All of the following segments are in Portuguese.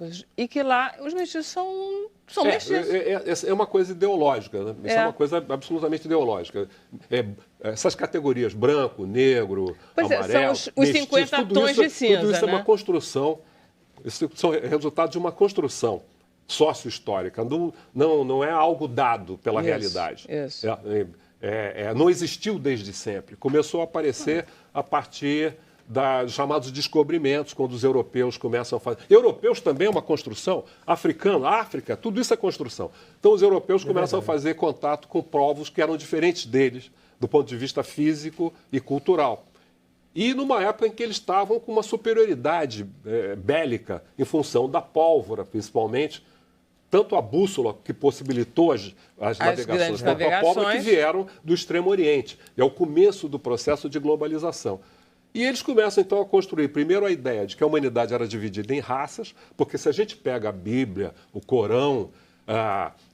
brancos e que lá os mestiços são mestiços. É uma coisa ideológica, né? Isso é uma coisa absolutamente ideológica. Essas categorias, branco, negro, amarelo, são os 50 tons de cinza, tudo isso né? é uma construção, isso são resultado de uma construção sócio-histórica, não é algo dado pela realidade. Isso. Não existiu desde sempre. Começou a aparecer a partir dos chamados descobrimentos, quando os europeus começam a fazer. Europeus também é uma construção, africano, África, tudo isso é construção. Então os europeus começam a fazer contato com povos que eram diferentes deles, do ponto de vista físico e cultural. E numa época em que eles estavam com uma superioridade bélica, em função da pólvora, principalmente, tanto a bússola, que possibilitou as navegações, quanto a pólvora, que vieram do Extremo Oriente. É o começo do processo de globalização. E eles começam, então, a construir, primeiro, a ideia de que a humanidade era dividida em raças, porque se a gente pega a Bíblia, o Corão,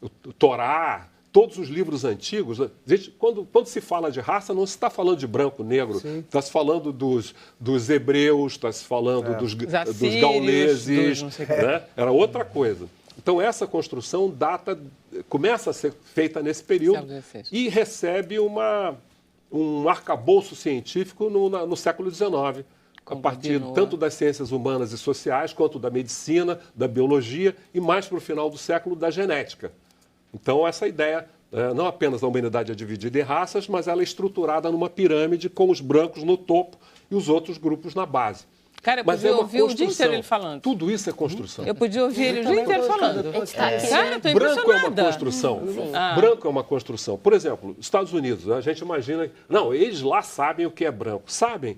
o Torá, todos os livros antigos, quando se fala de raça, não se está falando de branco, negro, está se falando dos hebreus, está se falando dos gauleses, né? Era outra coisa. Então, essa construção começa a ser feita nesse período e recebe um arcabouço científico no século XIX, a partir tanto das ciências humanas e sociais, quanto da medicina, da biologia e, mais para o final do século, da genética. Então, essa ideia, não apenas a humanidade é dividida em raças, mas ela é estruturada numa pirâmide com os brancos no topo e os outros grupos na base. Cara, eu podia ouvir o dia inteiro ele falando. Tudo isso é construção. Eu podia ouvir ele o dia inteiro falando. Cara, eu tô branco é uma construção. Branco é uma construção. Por exemplo, Estados Unidos, a gente imagina... Não, eles lá sabem o que é branco. Sabem.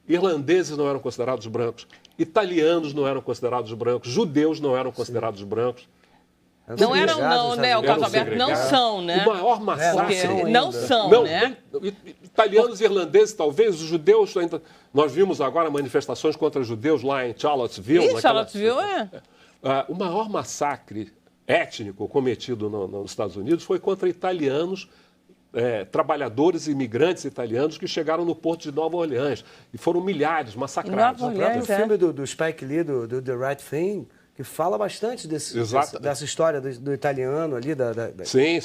Irlandeses não eram considerados brancos. Italianos não eram considerados brancos. Judeus não eram considerados brancos. Não eram, não, né? O Carlos Alberto, não são, né? O maior massacre. Não são, né? Italianos e irlandeses, talvez, os judeus ainda... Nós vimos agora manifestações contra judeus lá em Charlottesville. Charlottesville o maior massacre étnico cometido nos Estados Unidos foi contra italianos, trabalhadores e imigrantes italianos que chegaram no porto de Nova Orleans. E foram milhares massacrados. O próprio filme do Spike Lee, do The Right Thing, que fala bastante dessa história do italiano ali. Sim.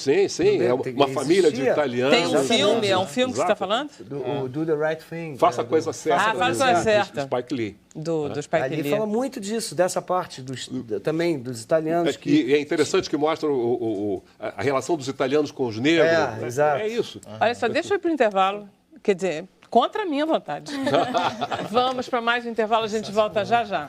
É uma família de italianos. Tem um filme, é um filme que você está falando? Do The Right Thing. Faça a coisa certa. Faça a coisa certa. Do Spike Lee. Do Spike Lee. Ali fala muito disso, dessa parte também dos italianos. E é interessante que mostra a relação dos italianos com os negros. Exato. É isso. Olha só, deixa eu ir para o intervalo. Quer dizer, contra a minha vontade. Vamos para mais um intervalo, a gente volta já já.